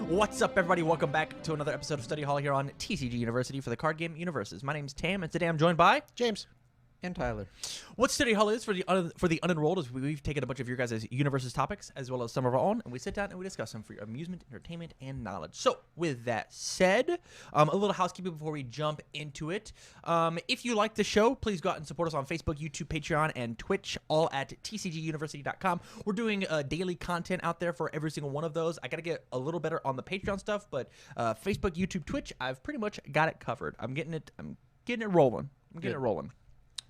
What's up, everybody? Welcome back to another episode of Study Hall here on TCG University for the card game UniVersus. My name's Tam, and today I'm joined by James. And Tyler. What Study Hall is for the unenrolled is we've taken a bunch of your guys' UniVersus topics as well as some of our own, and we sit down and we discuss them for your amusement, entertainment, and knowledge. So, with that said, a little housekeeping before we jump into it. If you like the show, please go out and support us on Facebook, YouTube, Patreon, and Twitch, all at tcguniversity.com. We're doing daily content out there for every single one of those. I got to get a little better on the Patreon stuff, but Facebook, YouTube, Twitch, I've pretty much got it covered. I'm getting it rolling.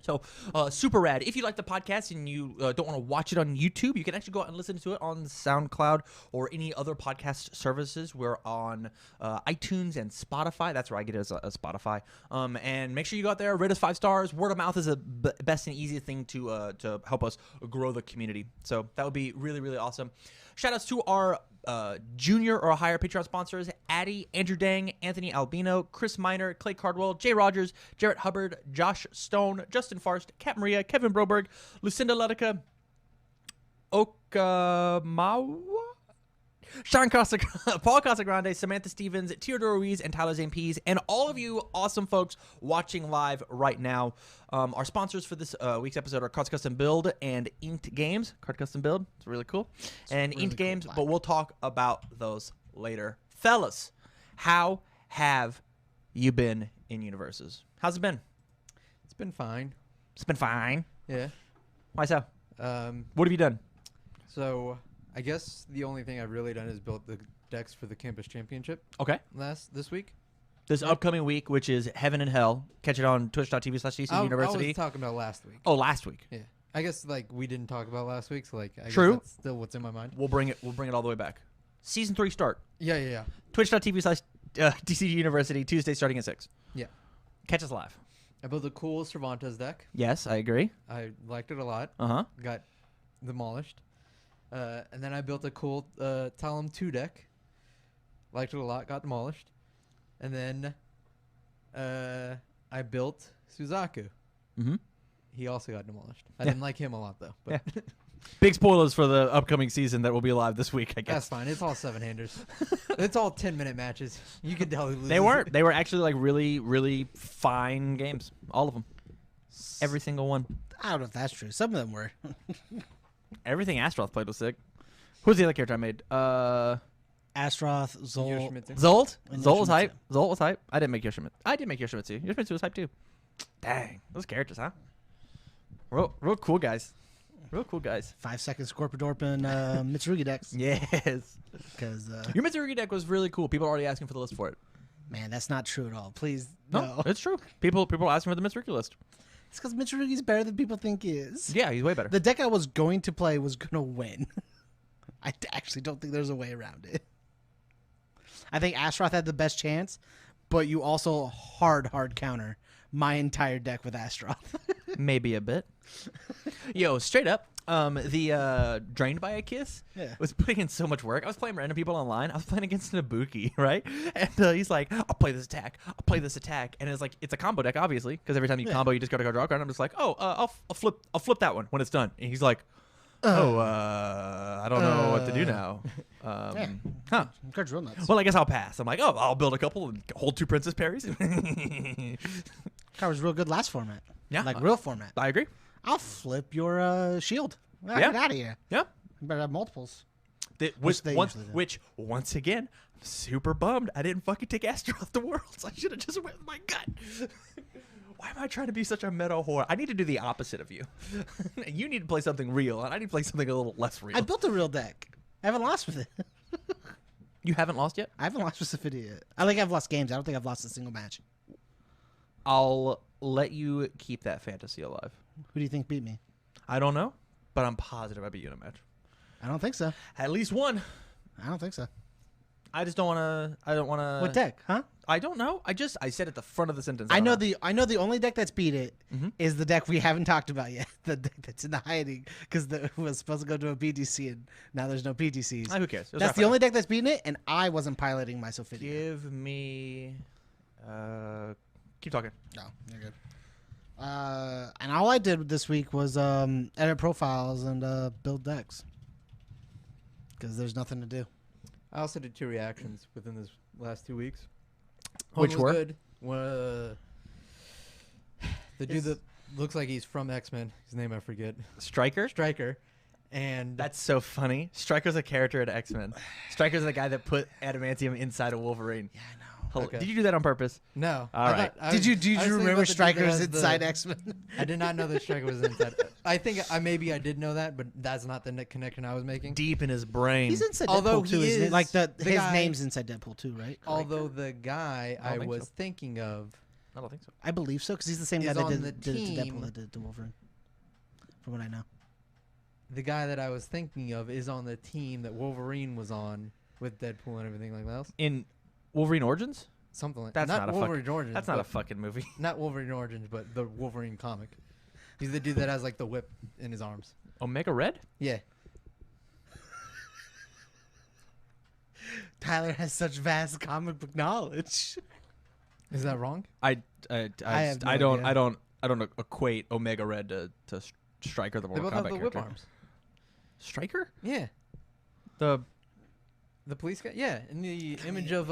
So, super rad. If you like the podcast and you don't want to watch it on YouTube, you can actually go out and listen to it on SoundCloud or any other podcast services. We're on iTunes and Spotify. That's where I get it, as a Spotify. And make sure you go out there, rate us 5 stars. Word of mouth is the best and easiest thing to help us grow the community. So that would be really, really awesome. Shout outs to our junior or higher Patreon sponsors: Addie, Andrew Dang, Anthony Albino, Chris Miner, Clay Cardwell, Jay Rogers, Jarrett Hubbard, Josh Stone, Justin Farst, Kat Maria, Kevin Broberg, Lucinda Ludica, Okamawa, Sean Costa, Paul Casagrande, Samantha Stevens, Teodoro Ruiz, and Tyler Zane Pease, and all of you awesome folks watching live right now. Our sponsors for this week's episode are Cards Custom Build and Inked Games. Card Custom Build, it's really cool. And really Inked Games, but we'll talk about those later. Fellas, how have you been in UniVersus? How's it been? It's been fine. It's been fine. Yeah. Why so? What have you done? So I guess the only thing I've really done is built the decks for the campus championship Okay. this week. This upcoming week, which is Heaven and Hell. Catch it on twitch.tv/TCG University. I was talking about last week. Oh, last week. Yeah. I guess we didn't talk about last week, so I True. guess that's still what's in my mind. We'll bring it all the way back. Season 3 start. Yeah. Twitch.tv/TCG University, Tuesday starting at 6. Yeah. Catch us live. I built a cool Cervantes deck. Yes, I agree. I liked it a lot. Uh-huh. Got demolished. And then I built a cool Talum 2 deck. Liked it a lot. Got demolished. And then I built Suzaku. Mm-hmm. He also got demolished. I didn't like him a lot, though. But Yeah. Big spoilers for the upcoming season that will be live this week, I guess. that's fine. It's all 7-handers. It's all 10-minute matches. You can tell who loses. They weren't. They were actually really, really fine games. All of them. Every single one. I don't know if that's true. Some of them were. Everything Astroth played was sick. Who's the other character I made? Astroth, Zol. Yoshimitsu. Zolt? And Zolt was Yoshimitsu. hype. Zolt was hype. I didn't make Yoshimitsu. I did make Yoshimitsu. Yoshimitsu was hype too. Dang. Those characters, huh? Real cool guys. Real cool guys. 5-second Scorpidorp and Mitsurugi decks. Yes. Because, Your Mitsurugi deck was really cool. People are already asking for the list for it. man, that's not true at all. Please, No, no. it's true. People are asking for the Mitsurugi list. It's because Mitsurugi's better than people think he is. Yeah, he's way better. The deck I was going to play was going to win. I actually don't think there's a way around it. I think Astroth had the best chance, but you also hard counter my entire deck with Astroth. Maybe a bit. Yo, straight up, the Drained by a Kiss was putting in so much work. I was playing random people online. I was playing against Nabuki, right? And he's like, I'll play this attack. I'll play this attack. And it's a combo deck, obviously, because every time you combo, you just go to draw a card. I'm just like, I'll flip that one when it's done. And he's like, I don't know what to do now. Huh. Card's real nuts. Well, I guess I'll pass. I'm like, I'll build a couple and hold 2 Princess Parries. Card was real good last format. Yeah. Like real format. I agree. I'll flip your shield. Get out of here. Yeah. You better have multiples. Which once again, I'm super bummed I didn't fucking take Astroth to Worlds. I should have just went with my gut. Why am I trying to be such a meta whore? I need to do the opposite of you. You need to play something real, and I need to play something a little less real. I built a real deck. I haven't lost with it. You haven't lost yet? I haven't lost with Sophidia yet. I think I've lost games. I don't think I've lost a single match. I'll let you keep that fantasy alive. Who do you think beat me? I don't know, but I'm positive I beat you in a match. I don't think so. At least one. I don't think so. I just don't want to. I don't want to. What deck? Huh? I don't know. I said at the front of the sentence. I know the only deck that's beat it is the deck we haven't talked about yet. The deck that's in the hiding because it was supposed to go to a PTC and now there's no PTCs. Who cares? That's the only deck that's beaten it, and I wasn't piloting my Sophidia. Give me. Keep talking. No, you're good. And all I did this week was edit profiles and build decks because there's nothing to do. I also did 2 reactions within this last 2 weeks. Which One was were? good. The dude that looks like he's from X-Men. His name I forget. Striker. Striker. And That's so funny. Striker's a character in X-Men. Striker's the guy that put adamantium inside a Wolverine. Yeah, I know. Okay. Did you do that on purpose? no. All right. Did you remember Striker's inside X-Men? I did not know that Striker was inside. I think maybe I did know that, but that's not the connection I was making. Deep in his brain. He's inside Although Deadpool too, he isn't is it? Like his guy- name's inside Deadpool too, right? Although the guy I I don't think was so. thinking of I don't think so. I believe so because he's the same guy is that on did the it to team. Deadpool that did it to Wolverine. From what I know. the guy that I was thinking of is on the team that Wolverine was on with Deadpool and everything like that else. In Wolverine Origins? Something like That's not not a Wolverine Origins. That's not a but- fucking movie. Not Wolverine Origins, but the Wolverine comic. He's the dude that has like the whip in his arms. Omega Red? Yeah. Tyler has such vast comic book knowledge. Is that wrong? I have no don't idea. I don't equate Omega Red to Striker the They Mortal both have Kombat the whip character. arms. Striker? Yeah. The The police guy. Yeah. In the image of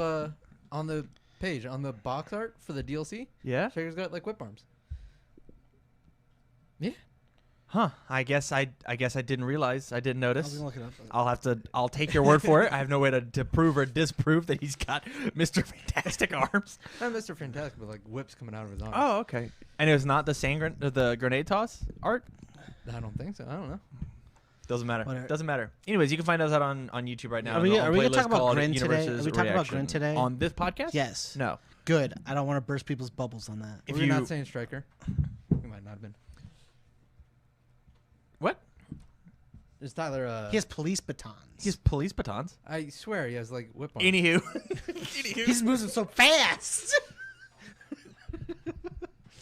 on the page on the box art for the DLC, yeah? Striker's got like whip arms. Yeah. Huh. I guess I didn't realize. I didn't I was notice. gonna look it up. I'll take your word for it. I have no way to prove or disprove that he's got Mr. Fantastic arms. Not Mr. Fantastic, but like whips coming out of his arms. Oh, okay. And it was not the grenade toss art? I don't think so. I don't know. Doesn't matter. Whatever. Doesn't matter. Anyways, you can find us out on YouTube right now. Are we on a gonna playlist talk about called Grin today? UniVersus Are we talking about Reaction. Grin today? On this podcast? Yes. No. Good. I don't want to burst people's bubbles on that. If We're you not saying Striker. We might not have been. what? Is Tyler? He has police batons. He has police batons. I swear he has like whip arms. Anywho. He's moving so fast.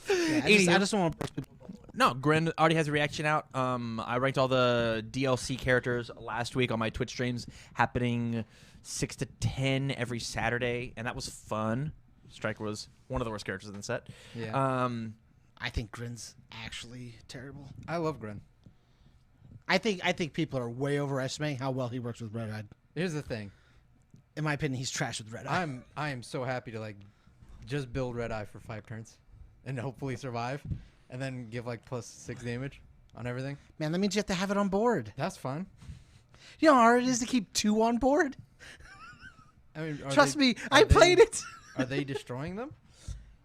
Yeah, I just don't want to burst people's bubbles. No, Grin already has a reaction out. I ranked all the DLC characters last week on my Twitch streams, happening 6 to 10 every Saturday, and that was fun. Striker was one of the worst characters in the set. Yeah. I think Grin's actually terrible. I love Grin. I think people are way overestimating how well he works with Red Eye. Here's the thing. In my opinion, he's trash with Red Eye. I am so happy to like just build Red Eye for 5 turns, and hopefully survive, and then give like +6 damage on everything. Man, that means you have to have it on board. That's fun. You know how hard it is to keep 2 on board? I mean, Trust me, I played it. Are they destroying them?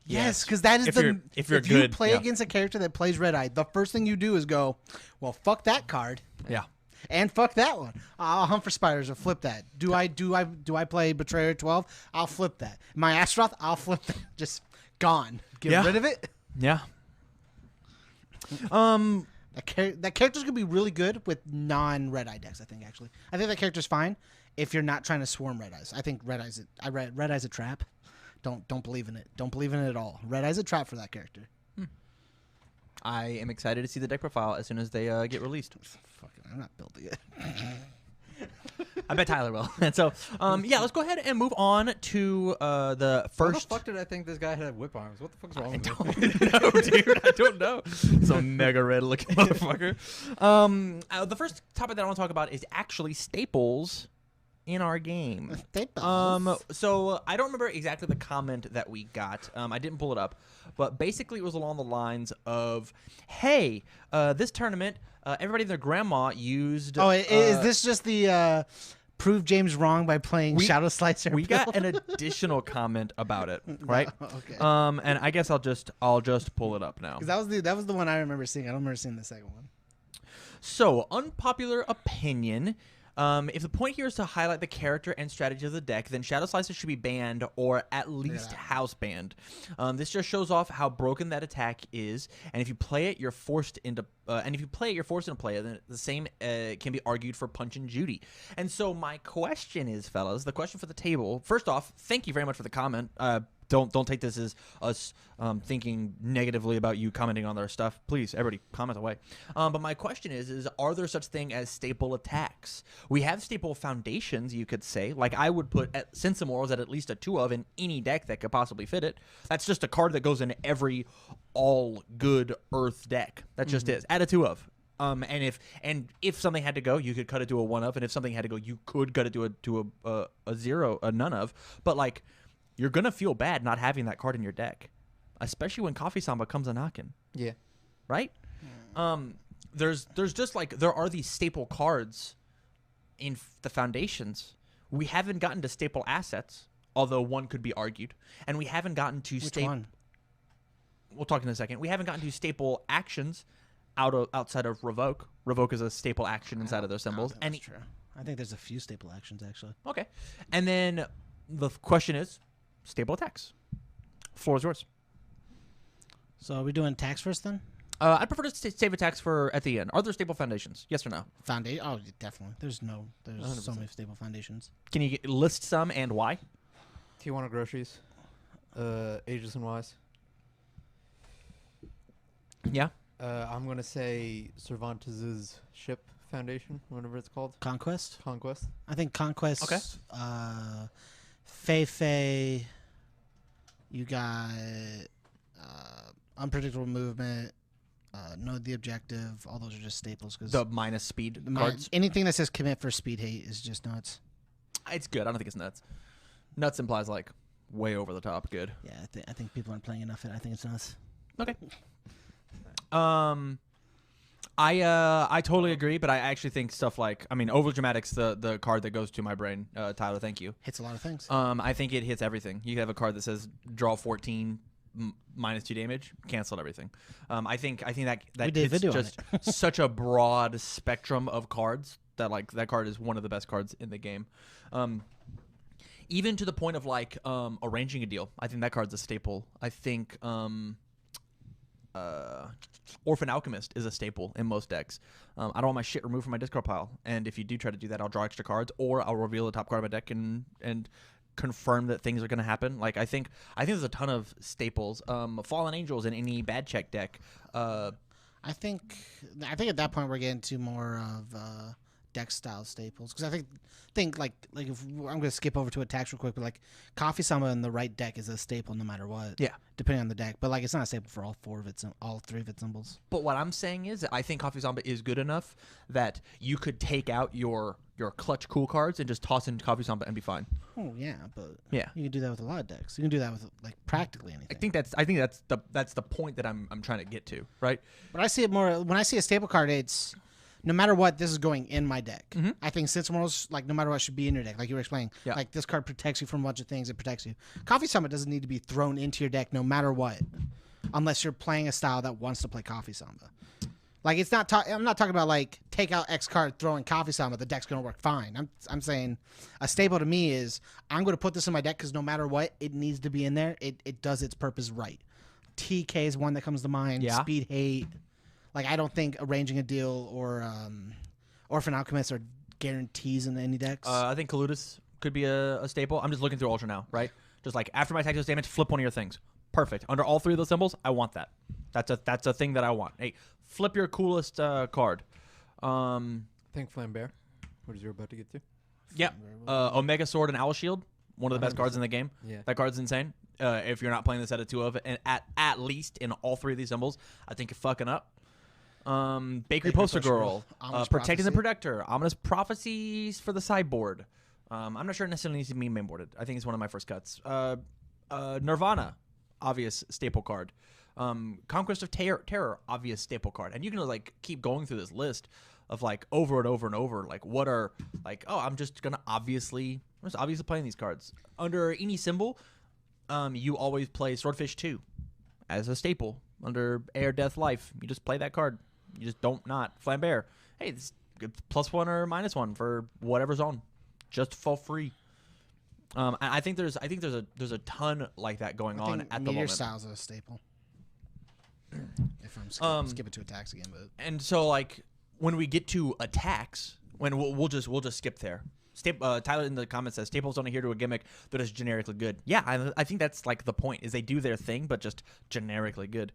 Yes, because that is If the. you're- if you're you good, play yeah. against a character that plays Red Eye, the first thing you do is go, well, fuck that card, Yeah. and fuck that one. I'll hunt for spiders or flip that. Do I play Betrayer 12? I'll flip that. My Astaroth, I'll flip that. Just gone. Get Yeah. rid of it. Yeah. That character's gonna be really good with non-Red Eye decks. I think actually, I think that character's fine if you're not trying to swarm Red Eyes. I think Red Eyes. Red Eyes a trap. Don't believe in it. Don't believe in it at all. Red Eye's a trap for that character. I am excited to see the deck profile as soon as they get released. Fucking, I'm not building it. I bet Tyler will. And so, yeah, let's go ahead and move on to the How first. the fuck did I think this guy had whip arms? What the fuck's wrong I with me? don't know, dude. I don't know. Some mega red looking motherfucker. The first topic that I want to talk about is actually staples in our game. So I don't remember exactly the comment that we got. I didn't pull it up, but basically it was along the lines of, "Hey, this tournament, everybody and their grandma used." Oh, is this just the prove James wrong by playing Shadow Slicer? We got an additional comment about it, right? Okay. And I guess I'll just pull it up now. Because that was the one I remember seeing. I don't remember seeing the second one. So, unpopular opinion. If the point here is to highlight the character and strategy of the deck, then Shadow Slicer should be banned or at least house banned. This just shows off how broken that attack is, and if you play it, you're forced into play it. Then the same can be argued for Punch and Judy. And so my question is, fellas, the question for the table. First off, thank you very much for the comment. Don't take this as us thinking negatively about you commenting on their stuff. Please, everybody, comment away. But my question is are there such thing as staple attacks? We have staple foundations, you could say. Like I would put Sensimorals at least a 2 of in any deck that could possibly fit it. That's just a card that goes in every all good Earth deck. That just is. Add a 2 of. And if something had to go, you could cut it to a one of, and if something had to go, you could cut it to a zero, a none of. But like, you're gonna feel bad not having that card in your deck, especially when Coffee Samba comes a knocking, Yeah. right? There's just like there are these staple cards in the foundations. We haven't gotten to staple assets, although one could be argued, and we haven't gotten to Which one? We'll talk in a second. We haven't gotten to staple actions outside of revoke. Revoke is a staple action inside of those symbols. That's true. I think there's a few staple actions actually. Okay, and then the question is staple attacks. Floor is yours. So are we doing attacks first then? I'd prefer to save attacks for at the end. Are there staple foundations? Yes or no? Foundation? Oh, definitely. There's so 100%. many stable foundations. Can you list some and why? Tijuana Groceries. Ages and Wise. Yeah. I'm going to say Cervantes's Ship Foundation, whatever it's called. Conquest? Conquest. I think Conquest. Okay. Fei. You got Unpredictable Movement. Know the Objective. All those are just staples because The minus speed cards. anything that says commit for speed hate is just nuts. It's good. I don't think it's nuts. Nuts implies like way over the top. Good. Yeah, I think people aren't playing enough. I think it's nuts. Okay. I totally agree, but I actually think stuff like over dramatic's the card that goes to my brain. Tyler, thank you. Hits a lot of things. I think it hits everything. You could have a card that says draw 14 minus 2 damage, cancel everything. I think that We did hits video on just such a broad spectrum of cards that like that card is one of the best cards in the game. Even to the point of like arranging a deal. I think that card's a staple. I think Orphan Alchemist is a staple in most decks. I don't want my shit removed from my discard pile, and if you do try to do that, I'll draw extra cards, or I'll reveal the top card of my deck and confirm that things are going to happen. Like I think there's a ton of staples. Fallen Angels in any bad check deck. I think at that point we're getting to more of deck style staples because I think like if I'm going to skip over to attacks real quick, but like Coffee Samba in the right deck is a staple no matter what. Yeah, depending on the deck, but like it's not a staple for all three of its symbols. But what I'm saying is that I think Coffee Samba is good enough that you could take out your clutch cool cards and just toss in Coffee Samba and be fine. Oh yeah, but yeah, you can do that with a lot of decks. You can do that with like practically anything. I think that's the point that I'm trying to get to, right? But I see it more when I see a staple card. It's no matter what, this is going in my deck. Mm-hmm. I think Sentinels, like no matter what, should be in your deck, like you were explaining. Yeah. Like this card protects you from a bunch of things. It protects you. Coffee Samba doesn't need to be thrown into your deck no matter what, unless you're playing a style that wants to play Coffee Samba. Like it's not. I'm not talking about like take out X card, throw in Coffee Samba. The deck's gonna work fine. I'm saying a staple to me is I'm gonna put this in my deck because no matter what, it needs to be in there. It does its purpose right. TK is one that comes to mind. Yeah. Speed hate. Like I don't think arranging a deal or Orphan Alchemist are guarantees in any decks. I think Kaludis could be a staple. I'm just looking through Ultra now, right? Just like after my attack does damage, flip one of your things. Perfect. Under all three of those symbols, I want that. That's a thing that I want. Hey, flip your coolest card. I think Flambear. What is you about to get to? Yeah. Omega Sword and Owl Shield, one of the best cards in the game. Yeah. That card's insane. If you're not playing the set of two of it, and at least in all three of these symbols, I think you're fucking up. Bakery Poster Girl, Protecting the Protector, Ominous Prophecies for the sideboard. I'm not sure it necessarily needs to be mainboarded. I think it's one of my first cuts. Nirvana, obvious staple card. Conquest of Terror, obvious staple card. And you can like keep going through this list of like over and over and over. Like what are like I'm just obviously playing these cards under any symbol. You always play Swordfish 2 as a staple under Air, Death, Life. You just play that card. You just don't not. Flambear. Hey, this +1 or -1 for whatever's on, just for free. I think there's a ton like that going on at the Meteor moment. Style's a staple. If I'm skipping to attacks again, but And so like when we get to attacks, when we'll just skip there. Tyler in the comments says staples don't adhere to a gimmick that is generically good. Yeah, I think that's like the point is they do their thing, but just generically good.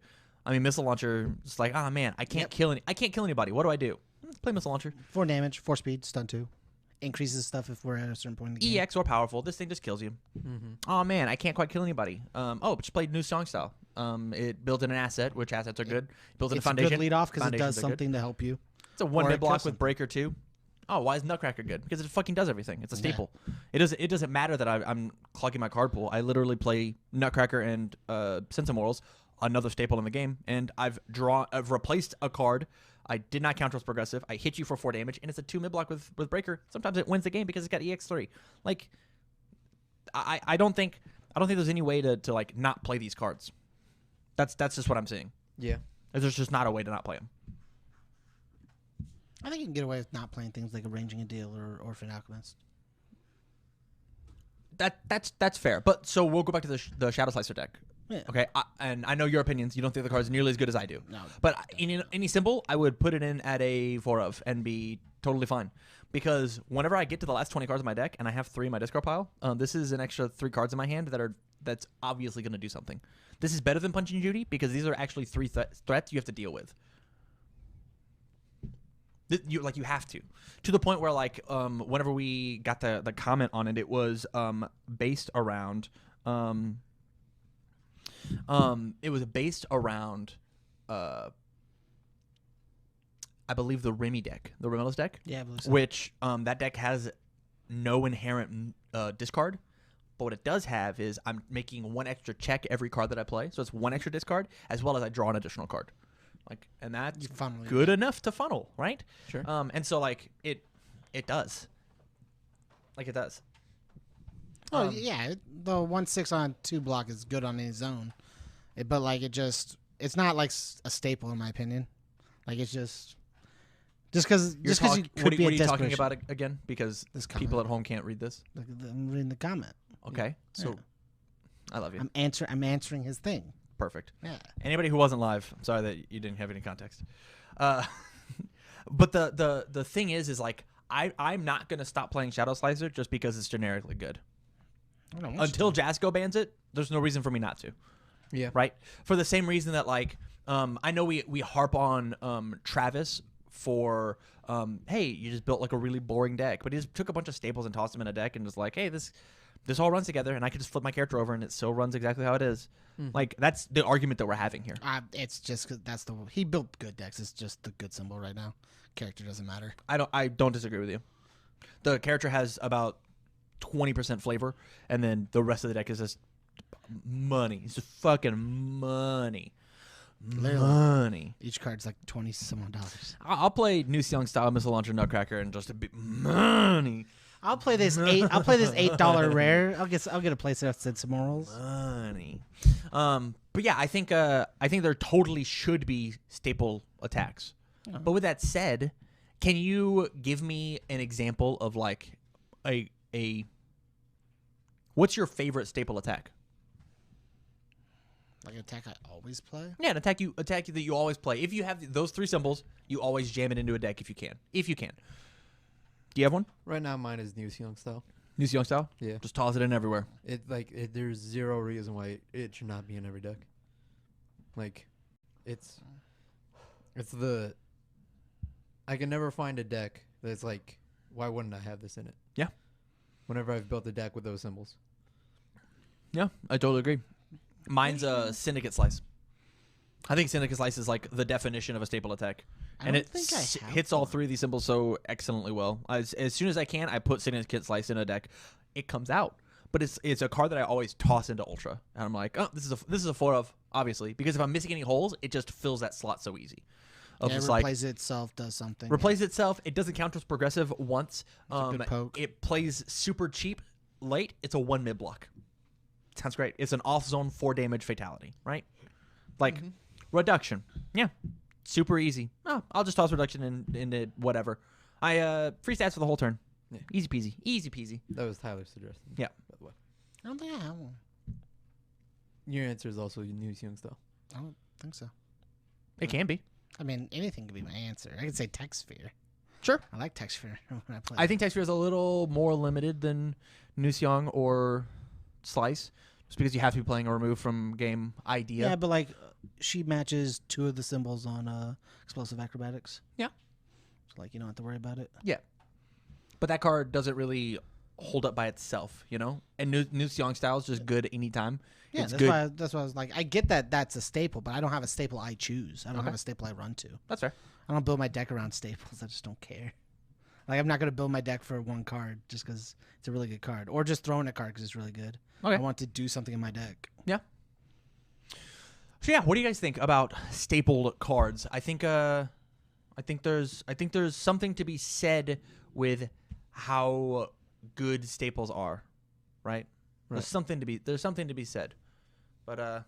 I mean, missile launcher, it's like, oh man, I can't kill anybody. What do I do? Let's play missile launcher. 4 damage, 4 speed, stun 2. Increases stuff if we're at a certain point in the game. EX or powerful. This thing just kills you. Mm-hmm. Oh man, I can't quite kill anybody. Just played new song style. It built in an asset, which assets are good. Built in a It's a foundation. good lead off because it does Foundations are good. something to help you. It's a one Or mid it block kills with them. Breaker too. Oh, why is Nutcracker good? Because it fucking does everything. It's a staple. It doesn't matter that I'm clogging my card pool. I literally play Nutcracker and Sense of Morals, another staple in the game, and I've replaced a card. I did not counter as progressive. I hit you for 4 damage, and it's a 2 mid block with Breaker. Sometimes it wins the game because it's got EX3. Like, I don't think there's any way to like not play these cards. That's just what I'm saying. Yeah. There's just not a way to not play them. I think you can get away with not playing things like Arranging a Deal or Orphan Alchemist. That's fair. But so we'll go back to the Shadow Slicer deck. Yeah. Okay, and I know your opinions. You don't think the card's nearly as good as I do. No. But in any symbol, I would put it in at a 4 of and be totally fine. Because whenever I get to the last 20 cards in my deck and I have 3 in my discard pile, this is an extra 3 cards in my hand that's obviously going to do something. This is better than Punch and Judy because these are actually 3 threats you have to deal with. You have to the point where like whenever we got the comment on it, it was based around I believe the Remy deck, the Remelos deck. Yeah, I believe so. Which that deck has no inherent discard, but what it does have is I'm making 1 extra check every card that I play, so it's 1 extra discard as well as I draw an additional card. Like, and that's good enough to funnel, right? Sure. And so like it does. Like it does. Oh yeah, the 1/6 on 2 block is good on its own, but like it's not like a staple in my opinion. Like it's just because you could be what a are you talking desperation. about again? Because This people at home can't read this. I'm reading the comment. Okay, so Yeah. I love you. I'm answering his thing. Perfect. Yeah. Anybody who wasn't live, I'm sorry that you didn't have any context. But the thing is like I'm not gonna stop playing Shadow Slicer just because it's generically good. I don't want Until Jasco bans it, there's no reason for me not to. Yeah. Right? For the same reason that like I know we harp on Travis for hey, you just built like a really boring deck, but he just took a bunch of staples and tossed them in a deck and was like, hey, this all runs together and I can just flip my character over and it still runs exactly how it is. Like that's the argument that we're having here. It's just 'cause he built good decks. It's just the good symbol right now. Character doesn't matter. I don't disagree with you. The character has about 20% flavor, and then the rest of the deck is just money. It's just fucking money. Money. Each card's like $20-some dollars. I'll play New Young style Missile Launcher Nutcracker and just a bit money. I'll play this $8 rare. I'll get a place that said some morals. Money. But yeah, I think there totally should be staple attacks. Oh. But with that said, can you give me an example of like a what's your favorite staple attack? Like an attack I always play. Yeah, an attack that you always play. If you have those 3 symbols, you always jam it into a deck if you can. If you can. Do you have one? Right now, mine is New Young style. New Young style? Yeah. Just toss it in everywhere. There's zero reason why it should not be in every deck. Like, it's I can never find a deck that's like, why wouldn't I have this in it? Yeah. Whenever I've built a deck with those symbols. Yeah, I totally agree. Mine's a Syndicate Slice. I think Syndicate Slice is like the definition of a staple attack. And it hits all 3 of these symbols so excellently well. As soon as I can, I put Syndicate Slice in a deck. It comes out. But it's a card that I always toss into Ultra. And I'm like, oh, this is a 4 of, obviously. Because if I'm missing any holes, it just fills that slot so easy. Replays itself, does something. Replays itself. It doesn't count as progressive once. A good poke. It plays super cheap late. It's a 1 mid block. Sounds great. It's an off-zone 4 damage fatality, right? Like, reduction. Yeah. Super easy. Oh, I'll just toss reduction into whatever. Free stats for the whole turn. Yeah. Easy peasy. Easy peasy. That was Tyler's suggestion. Yeah. By the way. I don't think I have one. Your answer is also New Young style. I don't think so. It can be. I mean, anything could be my answer. I could say Tech Sphere. Sure. I like Tech Sphere when I play. I think Texture is a little more limited than Nusyong or Slice, just because you have to be playing a remove from game idea. Yeah, but like she matches 2 of the symbols on Explosive Acrobatics. Yeah. So like you don't have to worry about it. Yeah. But that card doesn't really hold up by itself, you know? And Nusyong style is just good anytime. Yeah, it's that's good. why I was like, I get that that's a staple, but I don't have a staple I choose. I don't Okay. have a staple I run to. That's fair. I don't build my deck around staples. I just don't care. Like, I'm not going to build my deck for one card just because it's a really good card. Or just throwing a card because it's really good. Okay. I want to do something in my deck. Yeah. So yeah, what do you guys think about stapled cards? I think there's something to be said with how good staples are, right? There's something to be said. But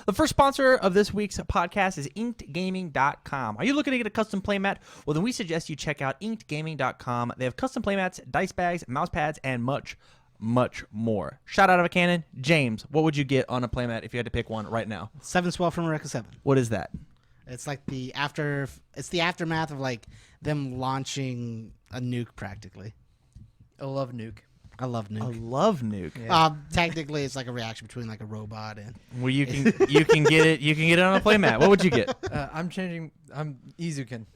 the first sponsor of this week's podcast is inkedgaming.com. Are you looking to get a custom playmat? Well, then we suggest you check out inkedgaming.com. They have custom playmats, dice bags, mouse pads, and much, much more. Shot out of a cannon. James, what would you get on a playmat if you had to pick one right now? 7 Swell from Eureka 7. What is that? It's like it's the aftermath of like them launching a nuke practically. I love Nuke. I love nuke. I love Nuke. Yeah. Technically, it's like a reaction between like a robot and. Well, you can get it on a playmat. What would you get? I'm Izuken.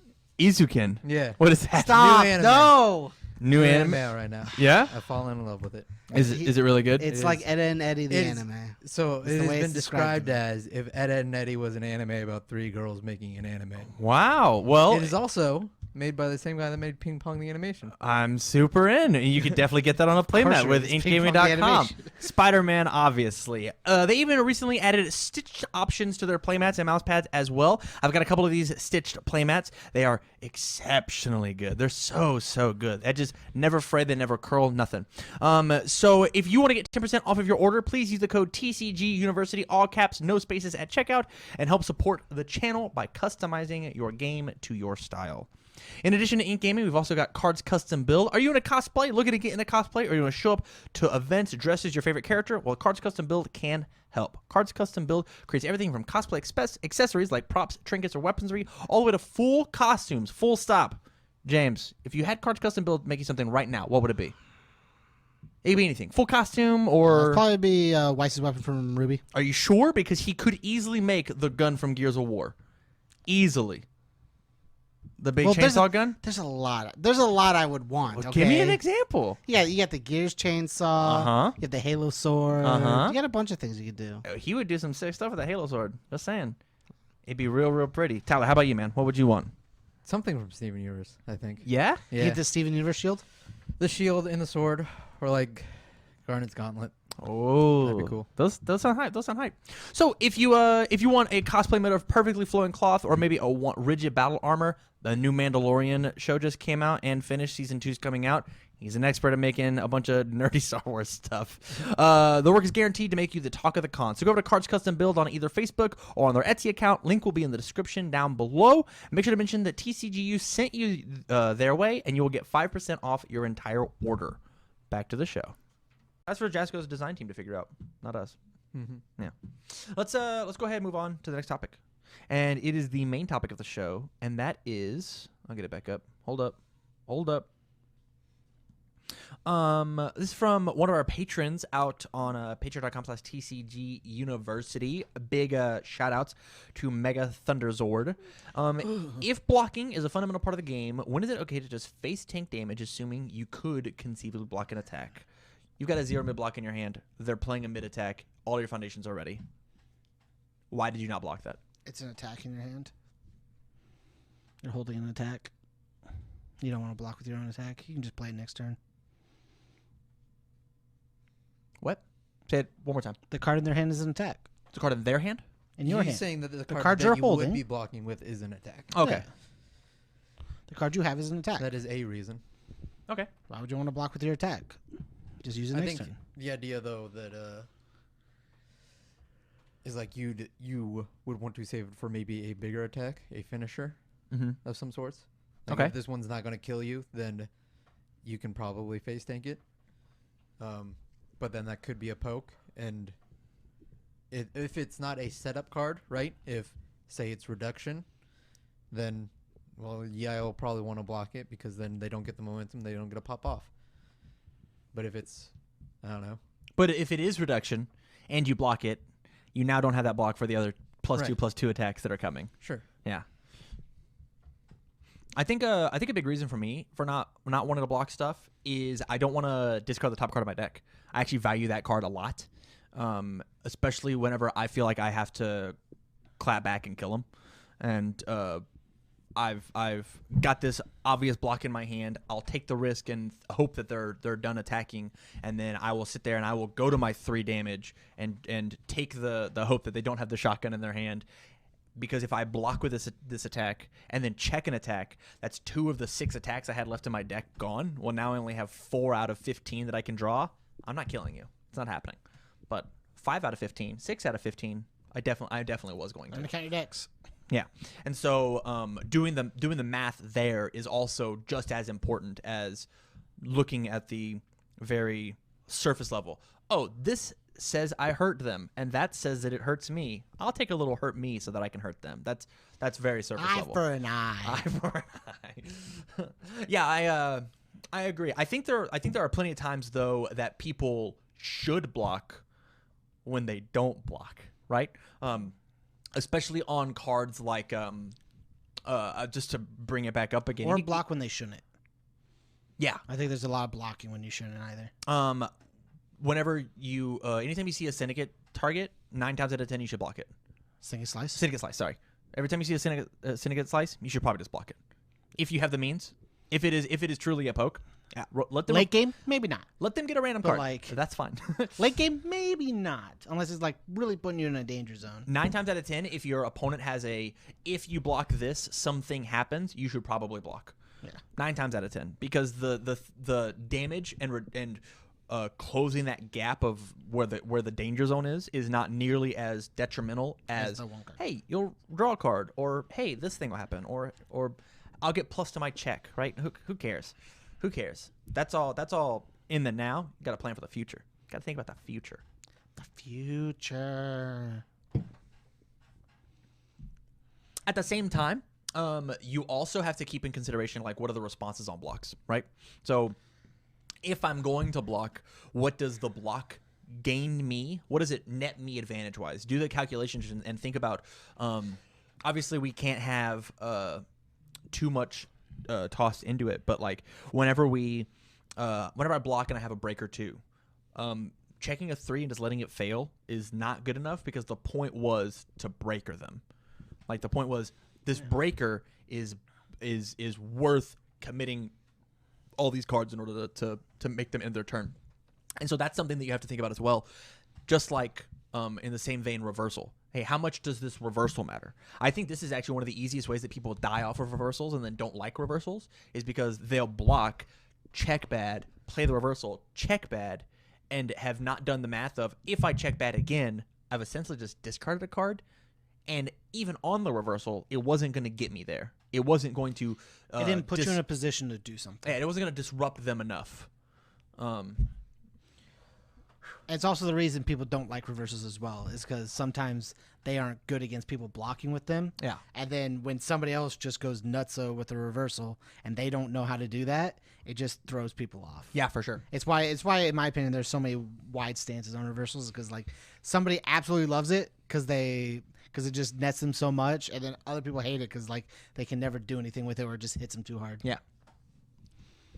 Izuken. Yeah. What is that? Stop! New anime. No. New anime. right now. Yeah. I've fallen in love with it. Is it really good? It's It like is. Edda and Eddie the It's- anime. So It's it the has way been it's described described to me. as if Edda and Eddie was an anime about 3 girls making an anime. Wow. Well, It is also made by the same guy that made Ping Pong the animation. I'm super in. You could definitely get that on a course playmat you with is. Ping Pong the inkgaming.com. animation. Spider-Man, obviously. They even recently added stitched options to their playmats and mouse pads as well. I've got a couple of these stitched playmats. They are exceptionally good. They're so good. They just never fray, they never curl, nothing. So if you want to get 10% off of your order, please use the code TCG University, all caps, no spaces at checkout, and help support the channel by customizing your game to your style. In addition to Ink Gaming, we've also got Cards Custom Build. Are you in a cosplay? Looking to get in a cosplay? Or you want to show up to events dressed as your favorite character? Well, Cards Custom Build can help. Cards Custom Build creates everything from cosplay accessories like props, trinkets, or weaponry, all the way to full costumes, full stop. James, if you had Cards Custom Build make you something right now, what would it be? It could be anything. Full costume or... It'd probably be Weiss's weapon from Ruby. Are you sure? Because he could easily make the gun from Gears of War. Easily. The big chainsaw gun? There's a lot. There's a lot I would want. Well, Okay? give me an example. Yeah, you got the Gears chainsaw. Uh-huh. You got the Halo sword. Uh-huh. You got a bunch of things you could do. He would do some sick stuff with a Halo sword. Just saying. It'd be real pretty. Tyler, how about you, man? What would you want? Something from Steven Universe, I think. Yeah? You Yeah. get the Steven Universe shield. The shield and the sword, or like Garnet's gauntlet. Oh, That'd be cool. Those sound hype. Those sound hype. So if you want a cosplay made of perfectly flowing cloth or maybe rigid battle armor, the new Mandalorian show just came out and finished. Season 2's coming out. He's an expert at making a bunch of nerdy Star Wars stuff. The work is guaranteed to make you the talk of the con. So go over to Cards Custom Build on either Facebook or on their Etsy account. Link will be in the description down below. Make sure to mention that TCGU sent you their way, and you will get 5% off your entire order. Back to the show. That's for Jasco's design team to figure out, not us. Mm-hmm. Yeah. Let's go ahead and move on to the next topic. And it is the main topic of the show, and that is, I'll get it back up. Hold up. This is from one of our patrons out on patreon.com/TCG University. Big shout outs to Mega Thunderzord. If blocking is a fundamental part of the game, when is it okay to just face tank damage, assuming you could conceivably block an attack? You've got a 0 mid block in your hand. They're playing a mid attack. All your foundations are ready. Why did you not block that? It's an attack in your hand. You're holding an attack. You don't want to block with your own attack. You can just play it next turn. What? Say it one more time. The card in their hand is an attack. It's a card in their hand? In your He's hand. saying that the cards card you're that you holding. would be blocking with is an attack. Okay. Yeah. The card you have is an attack. That is a reason. Okay. Why would you want to block with your attack? Just use it I next think turn. the idea though that is like you would want to save it for maybe a bigger attack, a finisher Mm-hmm. of some sorts. Like Okay. If this one's not going to kill you, then you can probably face tank it. But then that could be a poke, and if it's not a setup card, right? If say it's reduction, then well, yeah, I'll probably want to block it because then they don't get the momentum, they don't get a pop off. But if it's, I don't know. But if it is reduction and you block it, you now don't have that block for the other +2/+2 attacks that are coming. Sure. Yeah. I think a big reason for me for not wanting to block stuff is I don't want to discard the top card of my deck. I actually value that card a lot, especially whenever I feel like I have to clap back and kill him. And I've got this obvious block in my hand. I'll take the risk and hope that they're done attacking, and then I will sit there and I will go to my 3 damage and take the hope that they don't have the shotgun in their hand. Because if I block with this attack and then check an attack, that's 2 of the 6 attacks I had left in my deck gone. Well, now I only have 4 out of 15 that I can draw. I'm not killing you. It's not happening. But 5 out of 15, 6 out of 15, I definitely was going to. And count your decks. Yeah, and so doing the math there is also just as important as looking at the very surface level. Oh, this says I hurt them, and that says that it hurts me. I'll take a little hurt me so that I can hurt them. That's very surface level. Eye for an eye. Eye for an eye. Yeah, I agree. I think there are plenty of times though that people should block when they don't block, right? Especially on cards like just to bring it back up again. Or block when they shouldn't. Yeah. I think there's a lot of blocking when you shouldn't either. Whenever you anytime you see a syndicate target, 9 times out of 10 you should block it. Syndicate slice? Syndicate slice, sorry. Every time you see a syndicate slice, you should probably just block it. If you have the means. If it is truly a poke, yeah, let them Late game, maybe not. let them get a random But, card. like- That's fine. Late game, maybe not, unless it's like really putting you in a danger zone. 9 times out of 10, if your opponent has if you block this, something happens, you should probably block. Yeah. 9 times out of 10, because the damage and closing that gap of where the danger zone is not nearly as detrimental as the one card. hey, you'll draw a card, or hey, this thing will happen, or I'll get plus to my check, right? Who cares? Who cares? That's all in the now. You got to plan for the future. Got to think about the future. The future. At the same time, you also have to keep in consideration, like, what are the responses on blocks, right? So if I'm going to block, what does the block gain me? What does it net me advantage-wise? Do the calculations and think about, obviously we can't have too much tossed into it, but like whenever I block and I have a breaker 2, checking a 3 and just letting it fail is not good enough, because the point was to breaker them. Like, the point was this breaker is worth committing all these cards in order to make them end their turn. And so that's something that you have to think about as well. Just like in the same vein, reversal. Hey, how much does this reversal matter? I think this is actually one of the easiest ways that people die off of reversals and then don't like reversals, is because they'll block, check bad, play the reversal, check bad, and have not done the math of, if I check bad again, I've essentially just discarded a card, and even on the reversal, it wasn't going to get me there. It wasn't going to... It didn't put you in a position to do something. Yeah, it wasn't going to disrupt them enough. It's also the reason people don't like reversals as well, is because sometimes they aren't good against people blocking with them. Yeah. And then when somebody else just goes nutso with a reversal and they don't know how to do that, it just throws people off. Yeah, for sure. It's why, in my opinion, there's so many wide stances on reversals, because like somebody absolutely loves it because it just nets them so much, and then other people hate it because like they can never do anything with it, or it just hits them too hard. Yeah.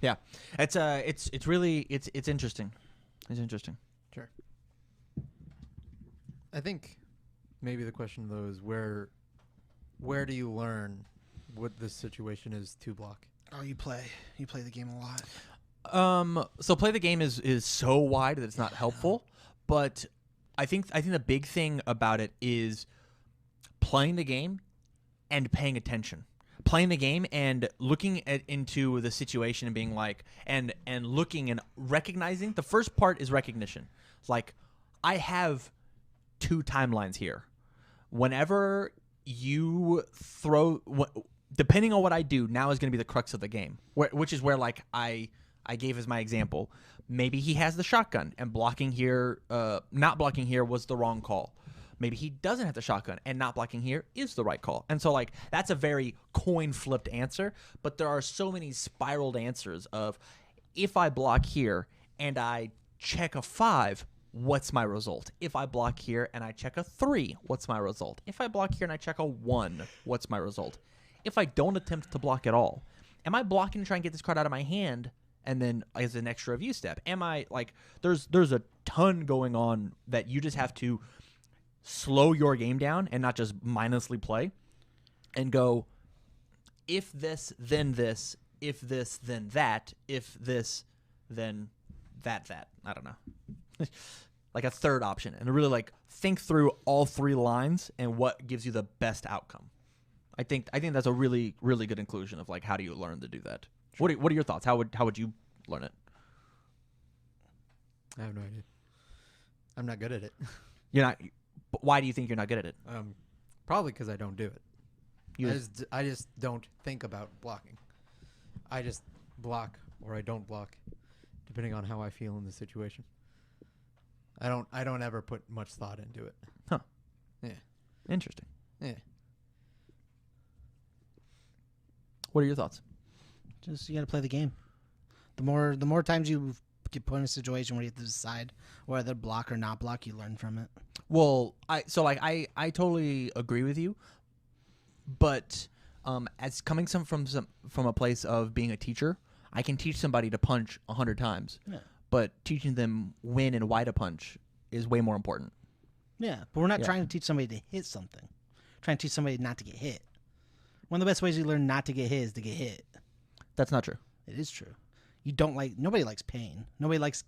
Yeah. It's really interesting. It's interesting. Sure. I think maybe the question though is where do you learn what this situation is to block? Oh, you play the game a lot. So play the game is so wide that it's not helpful, but I think the big thing about it is playing the game and paying attention. Playing the game and looking into the situation and being like, and looking and recognizing. The first part is recognition. It's like, I have 2 timelines here. Whenever you throw, depending on what I do, now is going to be the crux of the game, which is where, like, I gave as my example. Maybe he has the shotgun, and blocking here, not blocking here was the wrong call. Maybe he doesn't have the shotgun, and not blocking here is the right call. And so, like, that's a very coin-flipped answer, but there are so many spiraled answers of, if I block here and I check a 5, what's my result? If I block here and I check a 3, what's my result? If I block here and I check a 1, what's my result? If I don't attempt to block at all, am I blocking to try and get this card out of my hand and then as an extra view step? Am I, like, there's a ton going on that you just have to slow your game down and not just mindlessly play and go, if this, then this, if this, then that, if this, then that. I don't know. Like a third option, and to really like think through all three lines and what gives you the best outcome. I think that's a really, really good inclusion of like how do you learn to do that. Sure. What are your thoughts? How would you learn it? I have no idea. I'm not good at it. You're not. But why do you think you're not good at it? Probably because I don't do it. I just don't think about blocking. I just block or I don't block, depending on how I feel in the situation. I don't ever put much thought into it. Huh. Yeah. Interesting. Yeah. What are your thoughts? Just you got to play the game. The more times you get put in a situation where you have to decide whether block or not block, you learn from it. Well, I totally agree with you, but as coming from a place of being a teacher, I can teach somebody to punch 100 times, but teaching them when and why to punch is way more important. Yeah, but we're not trying to teach somebody to hit something. We're trying to teach somebody not to get hit. One of the best ways you learn not to get hit is to get hit. That's not true. It is true. Nobody likes pain. Nobody likes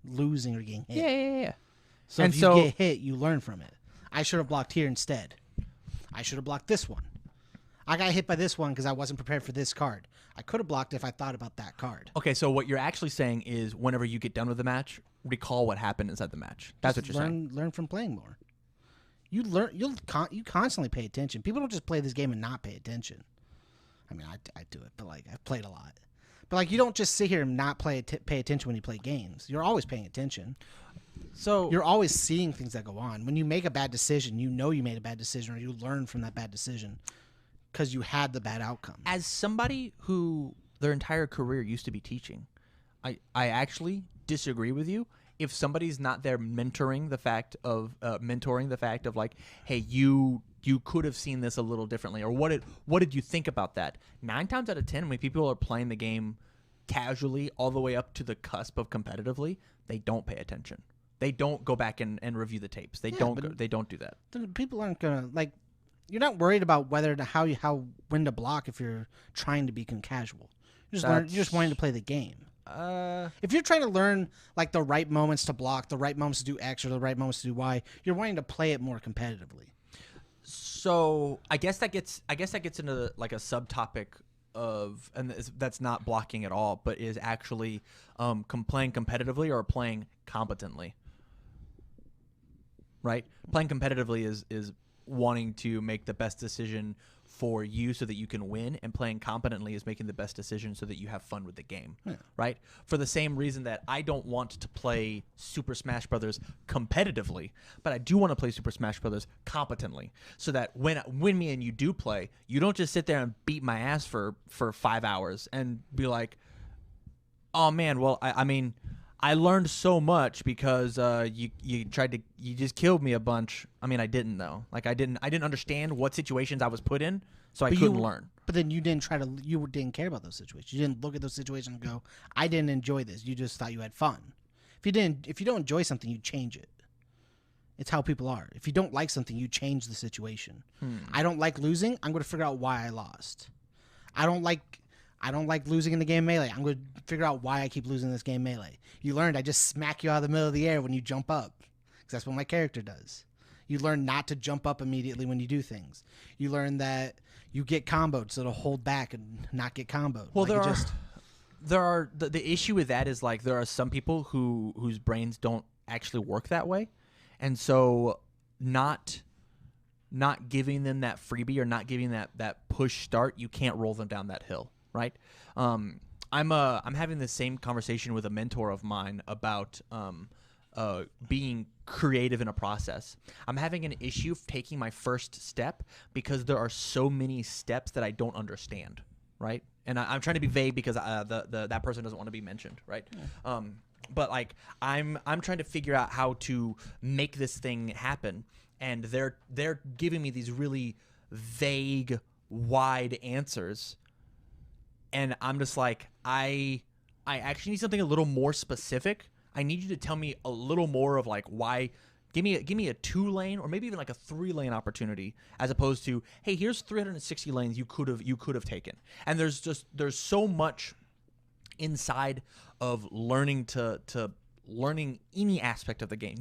losing or getting hit. Yeah. So if you get hit, you learn from it. I should have blocked here instead. I should have blocked this one. I got hit by this one because I wasn't prepared for this card. I could have blocked if I thought about that card. Okay, so what you're actually saying is whenever you get done with the match, recall what happened inside the match. That's what you're saying. Learn from playing more. You constantly pay attention. People don't just play this game and not pay attention. I mean, I do it, but like I've played a lot. But like you don't just sit here and not pay attention when you play games. You're always paying attention. So you're always seeing things that go on. When you make a bad decision, you know you made a bad decision, or you learn from that bad decision because you had the bad outcome. As somebody who their entire career used to be teaching, I actually disagree with you. If somebody's not there mentoring the fact of like, hey, you could have seen this a little differently, or what did you think about that? 9 times out of 10, when people are playing the game casually all the way up to the cusp of competitively, they don't pay attention. They don't go back and review the tapes. They don't do that. People aren't gonna like. You're not worried about when to block if you're trying to become casual. You're just wanting to play the game. If you're trying to learn like the right moments to block, the right moments to do X, or the right moments to do Y, you're wanting to play it more competitively. So I guess that gets into like a subtopic of, and that's not blocking at all, but is actually playing competitively or playing competently. Right? Playing competitively is wanting to make the best decision for you so that you can win, and playing competently is making the best decision so that you have fun with the game, right? For the same reason that I don't want to play Super Smash Brothers competitively, but I do want to play Super Smash Brothers competently, so that when me and you do play, you don't just sit there and beat my ass for 5 hours and be like, oh man, well I mean I learned so much because you just killed me a bunch. I mean, I didn't though. Like I didn't understand what situations I was put in, so I couldn't learn. But then you didn't didn't care about those situations. You didn't look at those situations and go, I didn't enjoy this. You just thought you had fun. If you don't enjoy something, you change it. It's how people are. If you don't like something, you change the situation. I don't like losing. I'm going to figure out why I lost. I don't like losing in the game Melee. I'm going to figure out why I keep losing this game Melee. You learned I just smack you out of the middle of the air when you jump up, because that's what my character does. You learn not to jump up immediately when you do things. You learn that you get comboed, so to hold back and not get comboed. Well, the issue with that is like there are some people whose brains don't actually work that way, and so not giving them that freebie or not giving that push start, you can't roll them down that hill. Right, I'm having the same conversation with a mentor of mine about being creative in a process. I'm having an issue taking my first step because there are so many steps that I don't understand. Right, and I'm trying to be vague because that person doesn't want to be mentioned. Right, but like I'm trying to figure out how to make this thing happen, and they're giving me these really vague, wide answers. And I'm just like, I actually need something a little more specific. I need you to tell me a little more of like why Give me a 2-lane or maybe even like a 3-lane opportunity, as opposed to, hey, here's 360 lanes you could have taken. And there's so much inside of learning to learning any aspect of the game.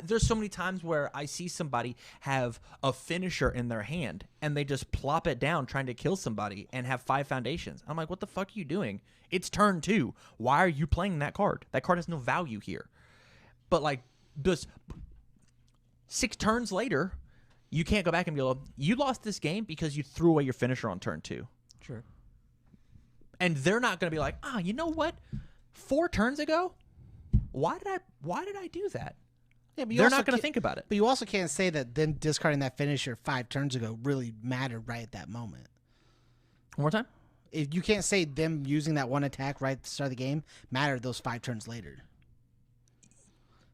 There's so many times where I see somebody have a finisher in their hand and they just plop it down trying to kill somebody and have 5 foundations. I'm like, what the fuck are you doing? It's turn 2. Why are you playing that card? That card has no value here. But like, just 6 turns later, you can't go back and go, you lost this game because you threw away your finisher on turn 2. Sure. And they're not going to be like, you know what? 4 turns ago, why did I do that? Yeah, but they're not going to think about it. But you also can't say that then discarding that finisher 5 turns ago really mattered right at that moment. One more time? If you can't say them using that one attack right at the start of the game mattered those 5 turns later.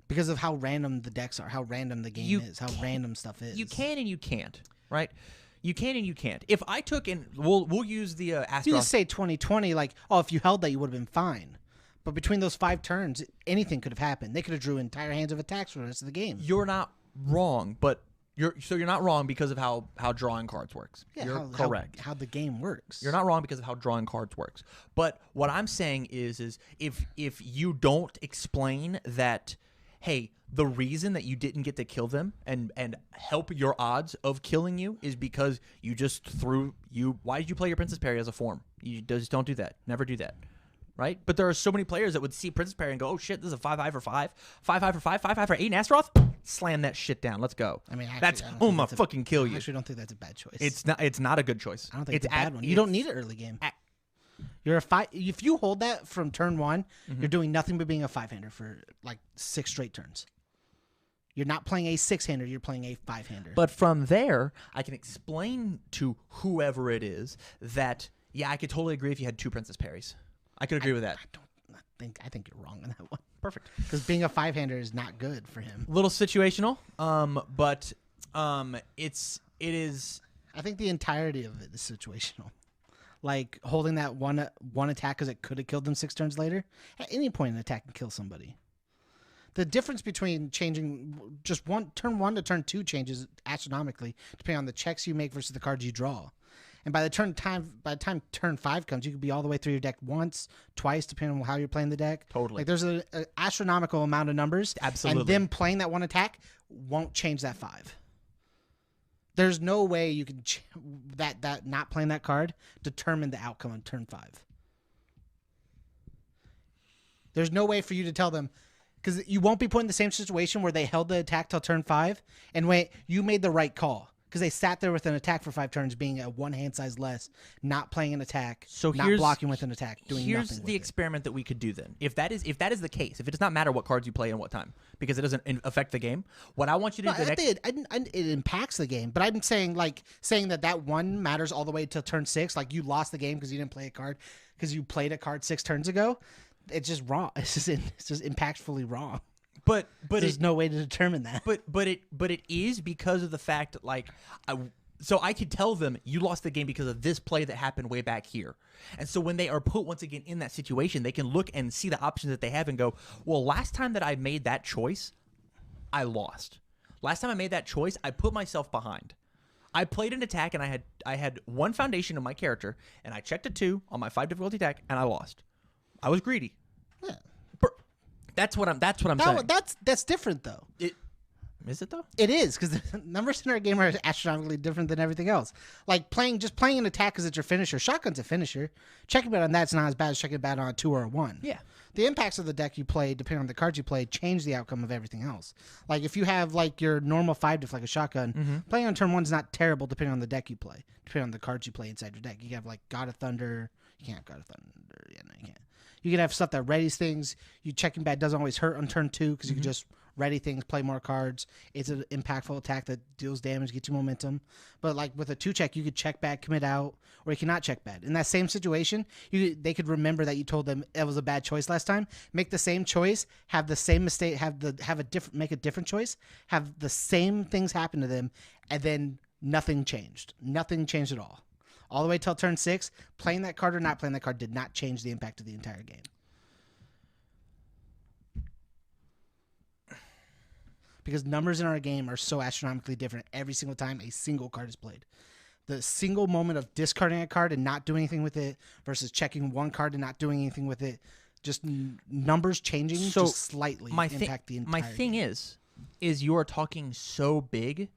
Because of how random the decks are, how random the game is, how random stuff is. You can and you can't, right? You can and you can't. If I took in, we'll use the Astros. You just say 2020, like, if you held that, you would have been fine. But between those 5 turns, anything could have happened. They could have drew entire hands of attacks for the rest of the game. You're not wrong, but you're not wrong because of how drawing cards works. Yeah, you're correct. How the game works. You're not wrong because of how drawing cards works. But what I'm saying is if you don't explain that, hey, the reason that you didn't get to kill them and help your odds of killing you is because you just why did you play your Princess Parry as a form? You just don't do that. Never do that. Right? But there are so many players that would see Princess Parry and go, oh shit, this is a 5-5 for 5, 5-5 for 5, 5-5 for 8 in Astaroth. Slam that shit down. Let's go. I mean, that's fucking kill you. I actually don't think that's a bad choice. It's not a good choice. I don't think it's a bad one. You don't need it early game. You're if you hold that from turn 1, you're doing nothing but being a 5-hander for like 6 straight turns. You're not playing a 6-hander, you're playing a 5-hander. But from there, I can explain to whoever it is that, yeah, I could totally agree if you had 2 Princess Parries. I could agree with that. I think you're wrong on that one. Perfect. Because being a 5-hander is not good for him. Little situational, but it is. I think the entirety of it is situational. Like holding that one attack because it could have killed them 6 turns later. At any point, an attack can kill somebody. The difference between changing just turn 1 to turn 2 changes astronomically depending on the checks you make versus the cards you draw. And by the time turn 5 comes, you could be all the way through your deck once, twice, depending on how you're playing the deck. Totally. Like there's an astronomical amount of numbers. Absolutely. And them playing that one attack won't change that 5. There's no way you can that not playing that card determine the outcome on turn 5. There's no way for you to tell them, because you won't be put in the same situation where they held the attack till turn 5 and wait, you made the right call. Because they sat there with an attack for 5 turns, being a 1 hand size less, not playing an attack, not blocking with an attack, doing nothing with it. Here's the experiment that we could do then. If that is the case, if it does not matter what cards you play and what time, because it doesn't affect the game, what I want you to do it impacts the game, but I'm saying that 1 matters all the way till turn 6. Like you lost the game because you didn't play a card because you played a card 6 turns ago. It's just wrong. It's just impactfully wrong. But there's no way to determine that. But it is because of the fact like so I could tell them you lost the game because of this play that happened way back here. And so when they are put once again in that situation, they can look and see the options that they have and go, well, last time that I made that choice, I lost. Last time I made that choice, I put myself behind. I played an attack and I had 1 foundation in my character and I checked a 2 on my 5 difficulty attack and I lost. I was greedy. Yeah. That's what I'm saying. That's different though. Is it though? It is, because the numbers in our game are astronomically different than everything else. Like playing an attack because it's your finisher. Shotgun's a finisher. Checking bet on that's not as bad as checking bet on a 2 or a 1. Yeah. The impacts of the deck you play, depending on the cards you play, change the outcome of everything else. Like if you have like your normal 5 diff like a shotgun, playing on turn 1 is not terrible depending on the deck you play, depending on the cards you play inside your deck. You have like God of Thunder. You can't have God of Thunder. Yeah, no, you can't. You can have stuff that readies things. You checking bad doesn't always hurt on turn 2 because you can just ready things, play more cards. It's an impactful attack that deals damage, gets you momentum. But like with a 2-check, you could check bad, commit out, or you cannot check bad. In that same situation, they could remember that you told them it was a bad choice last time. Make the same choice, have the same mistake, make a different choice, have the same things happen to them, and then nothing changed. Nothing changed at all. All the way till turn 6, playing that card or not playing that card did not change the impact of the entire game. because numbers in our game are so astronomically different every single time a single card is played. The single moment of discarding a card and not doing anything with it versus checking one card and not doing anything with it, just numbers changing just slightly impact the entire My thing game. is you are talking so big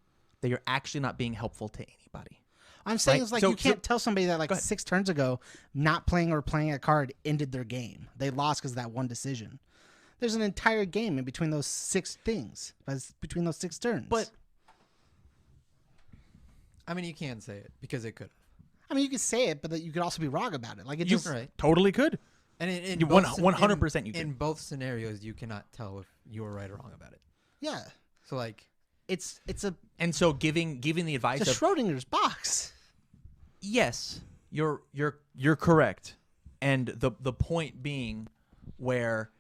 that you're actually not being helpful to anybody. I'm saying right? it's like So- you can't so- tell somebody that like Go ahead. 6 turns ago not playing or playing a card ended their game. They lost because of that one decision. There's an entire game in between those 6 things, between those 6 turns. But I mean, you can say it because it could. I mean, you could say it, but that you could also be wrong about it. Like it you just Right. totally could. And in You both 100% you in can. both scenarios, you cannot tell if you were right or wrong about it. yeah. So like, It's a And so giving the advice it's a of Schrodinger's box. yes, you're correct. And the point being where,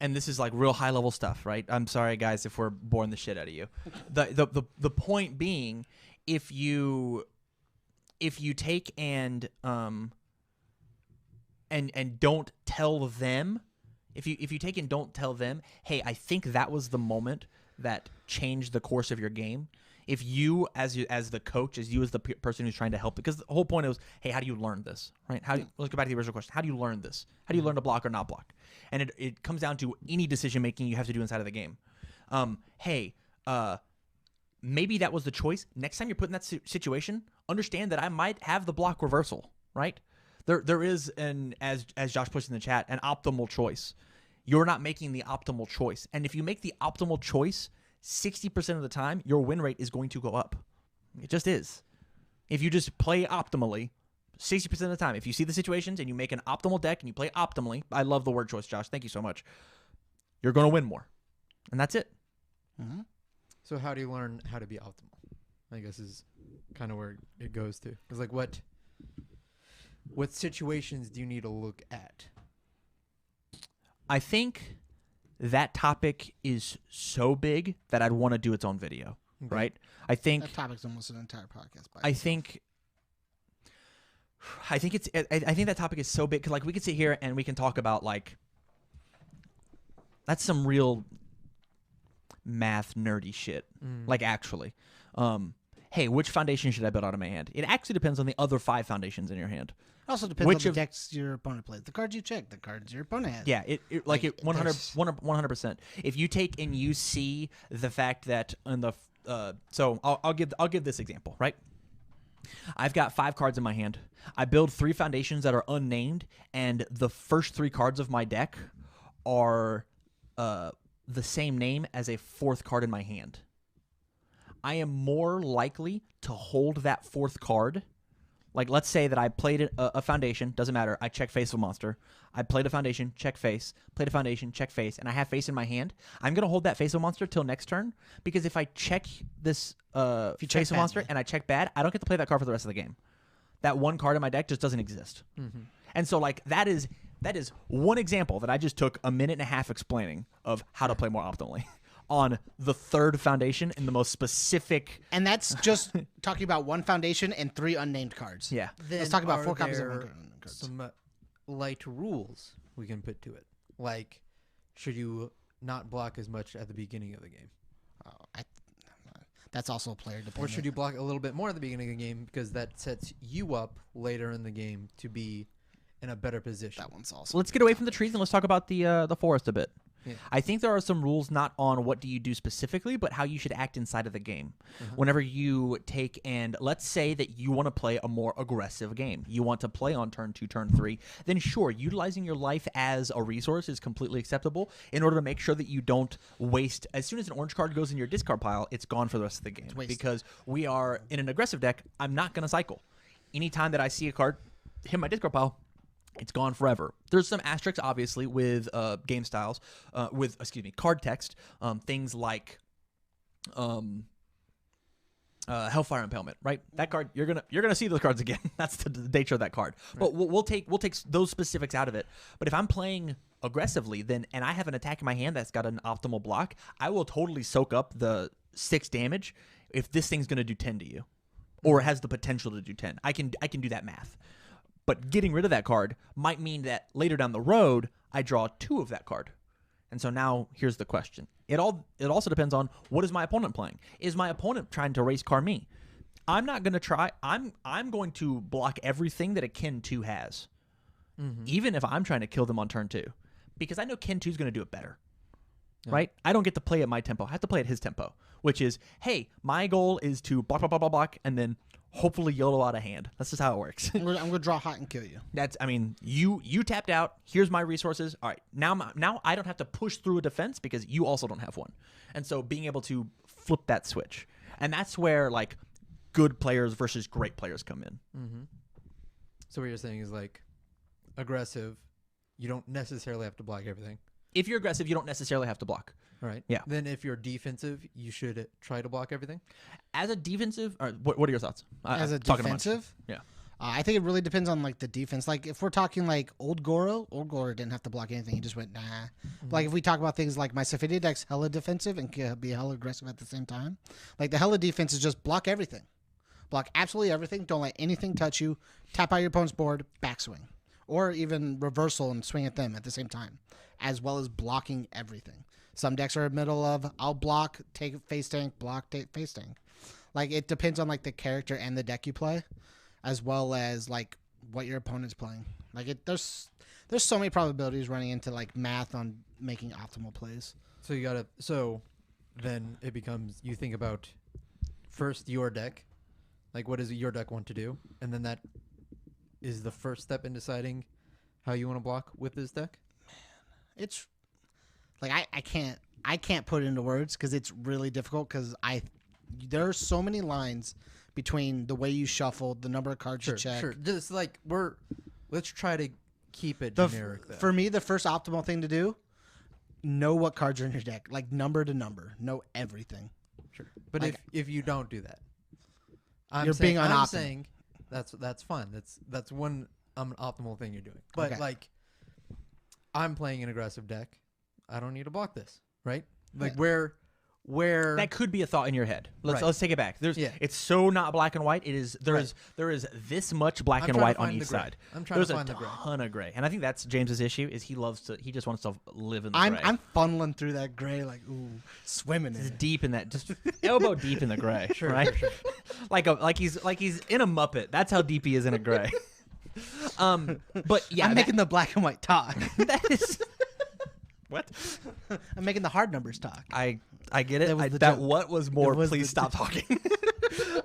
and this is like real high level stuff, right? I'm sorry guys if we're boring the shit out of you. The point being, if you take and don't tell them, if you take and don't tell them, hey, I think that was the moment that changed the course of your game. If you as the coach, as the person who's trying to help, because the whole point was, hey, how do you learn this, right? Let's go back to the original question. How do you learn this? How do you learn to block or not block? And it comes down to any decision making you have to do inside of the game. Maybe that was the choice. Next time you're put in that situation, understand that I might have the block reversal, right? There is as Josh pushed in the chat, an optimal choice. You're not making the optimal choice. And if you make the optimal choice, 60% of the time, your win rate is going to go up. It just is. If you just play optimally, 60% of the time, if you see the situations and you make an optimal deck and you play optimally, I love the word choice, Josh. Thank you so much. You're going to win more. And that's it. Mm-hmm. so how do you learn how to be optimal? I guess is kind of where it goes to. Because like, what situations do you need to look at? I think that topic is so big that I'd want to do its own video, Okay. right? I think That topic's almost an entire podcast. By I itself. think that topic is so big because like we could sit here and we can talk about like that's some real math nerdy shit. Like actually, hey, which foundation should I build out of my hand? It actually depends on the other 5 foundations in your hand. It also depends Which on the of- decks your opponent plays. The cards you check, the cards your opponent has. Yeah, it like it 100 there's- 100%. If you take and you see the fact that in the so I'll give this example, right? I've got 5 cards in my hand. I build 3 foundations that are unnamed, and the first 3 cards of my deck are the same name as a 4th card in my hand. I am more likely to hold that 4th card. Like, let's say that I played a foundation, doesn't matter, I check face of a monster. I played a foundation, check face, played a foundation, check face, and I have face in my hand. I'm going to hold that face of a monster till next turn, because if I check this you check face of a monster badly. and I check bad, I don't get to play that card for the rest of the game. That one card in my deck just doesn't exist. And so, like, that is one example that I just took a minute and a half explaining of how to play more optimally on the 3rd foundation in the most specific. And that's just talking about one foundation and 3 unnamed cards. Yeah. Let's talk about are 4 copies of there one card. some light rules we can put to it. Like, should you not block as much at the beginning of the game? That's also player dependent. Or should you block a little bit more at the beginning of the game because that sets you up later in the game to be in a better position? That one's also. So let's get away from the trees and let's talk about the forest a bit. Yeah. I think there are some rules not on what do you do specifically, but how you should act inside of the game. Whenever you take and let's say that you want to play a more aggressive game, you want to play on turn 2, turn 3, then sure, utilizing your life as a resource is completely acceptable in order to make sure that you don't waste. As soon as an orange card goes in your discard pile, it's gone for the rest of the game. wasted. Because we are in an aggressive deck, I'm not going to cycle. Anytime that I see a card hit my discard pile, it's gone forever. There's some asterisks, obviously, with game styles, with card text. Things like Hellfire Impalement, right? That card you're gonna see those cards again. That's the nature of that card. Right. But we'll take those specifics out of it. But if I'm playing aggressively, then and I have an attack in my hand that's got an optimal block, I will totally soak up the 6 damage if this thing's gonna do 10 to you, or has the potential to do 10. I can do that math. But getting rid of that card might mean that later down the road, I draw 2 of that card. And so now here's the question. It also depends on what is my opponent playing. Is my opponent trying to race car me? I'm not going to try. I'm going to block everything that a Ken 2 has, even if I'm trying to kill them on turn 2, because I know Ken 2 is going to do it better. Right? I don't get to play at my tempo. I have to play at his tempo, which is, hey, my goal is to block, block, block, block, block, and then hopefully YOLO out of hand. That's just how it works. I'm gonna draw hot and kill you. You tapped out. Here's my resources. All right, now I don't have to push through a defense because you also don't have one. And so being able to flip that switch, and that's where like good players versus great players come in. So what you're saying is like aggressive, you don't necessarily have to block everything. If you're aggressive, you don't necessarily have to block. Right. Yeah. Then if you're defensive, you should try to block everything. As a defensive, what are your thoughts? As a Talking defensive, yeah. I think it really depends on like the defense. Like if we're talking like old Goro didn't have to block anything. He just went nah. Like if we talk about things like my Sophidia deck's hella defensive and can be hella aggressive at the same time. Like the hella defense is just block everything, block absolutely everything. Don't let anything touch you. Tap out your opponent's board, backswing, or even reversal and swing at them at the same time, as well as blocking everything. Some decks are in the middle of I'll block, take face tank, block, take face tank. Like it depends on like the character and the deck you play, as well as like what your opponent's playing. Like there's so many probabilities running into like math on making optimal plays. So then it becomes you think about first your deck, like what does your deck want to do, and then that is the first step in deciding how you want to block with this deck. It's like I can't put it into words because it's really difficult because there are so many lines between the way you shuffle, the number of cards you check. Sure. Just like let's try to keep it generic. For me, the first optimal thing to do, know what cards are in your deck, like number to number, know everything. Sure. But like, if you don't do that, being unoptimal. I'm saying that's fine. That's one optimal thing you're doing. But Okay. like I'm playing an aggressive deck. I don't need to block this, right? Like Yeah. where That could be a thought in your head. Let's take it back. Yeah. It's so not black and white. There is this much black I'm and trying white to on find each the gray. side. I'm trying There's to find a the gray. ton of gray, and I think that's James's issue. Is he just wants to live in the I'm gray. funneling through that gray like swimming in He's it. deep in that, just elbow deep in the gray, Sure, right? sure. like he's in a Muppet. That's how deep he is in a gray. But yeah, I'm making the black and white talk. that is what I'm making the hard numbers talk. I get it. That was the That joke. what was more. That was Please the stop talking.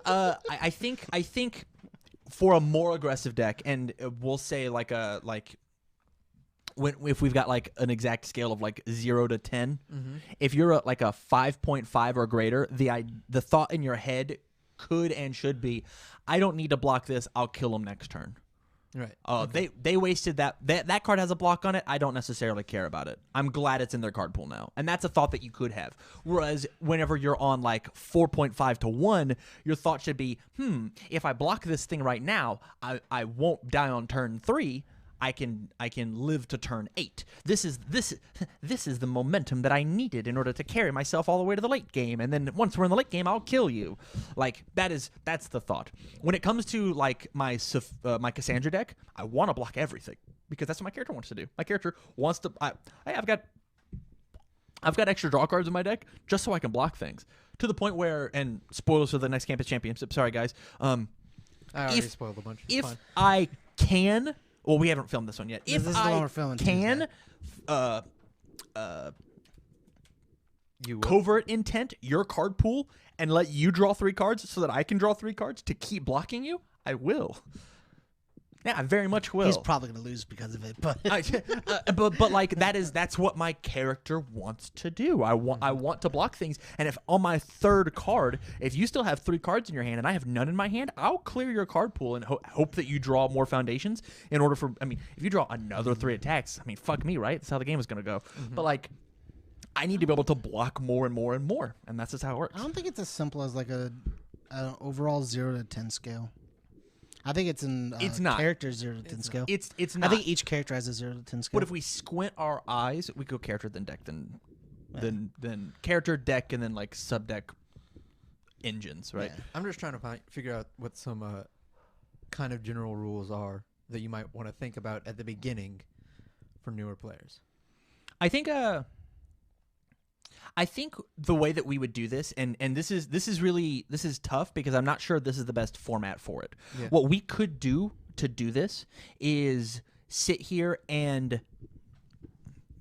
I think for a more aggressive deck, and we'll say if we've got like an exact scale of like 0 to 10, if you're like a 5.5 or greater, the thought in your head could and should be, I don't need to block this. I'll kill him next turn. Right. They wasted that card has a block on it. I don't necessarily care about it. I'm glad it's in their card pool now, and that's a thought that you could have. Whereas whenever you're on like 4.5 to 1, your thought should be, if I block this thing right now, I won't die on turn 3. I can live to turn 8. This is the momentum that I needed in order to carry myself all the way to the late game, and then once we're in the late game, I'll kill you. Like that's the thought. When it comes to like my Cassandra deck, I want to block everything because that's what my character wants to do. My character wants to. I've got extra draw cards in my deck just so I can block things to the point where, and spoilers for the next campus championship. Sorry guys. I already spoiled a bunch. It's If fine. I can. Well, we haven't filmed this one yet. If This is the one I we're filming can, You will. covert intent your card pool and let you draw 3 cards so that I can draw 3 cards to keep blocking you, I will. Yeah, I very much will. He's probably gonna lose because of it, but but like that's what my character wants to do. I want to block things, and if on my 3rd card, if you still have 3 cards in your hand and I have none in my hand, I'll clear your card pool and hope that you draw more foundations in order for. I mean, if you draw another 3 attacks, I mean, fuck me, right? That's how the game is gonna go. But like, I need to be able to block more and more and more, and that's just how it works. I don't think it's as simple as like an overall 0 to 10 scale. I think it's in It's not. character 0 to 10 scale. It's I not. think each character has a 0 to 10 scale. But if we squint our eyes, we go character then deck then character deck and then like sub deck engines, right? Yeah. I'm just trying to figure out what some kind of general rules are that you might want to think about at the beginning for newer players. I think I think the way that we would do this, and this is tough because I'm not sure this is the best format for it. Yeah. What we could do to do this is sit here and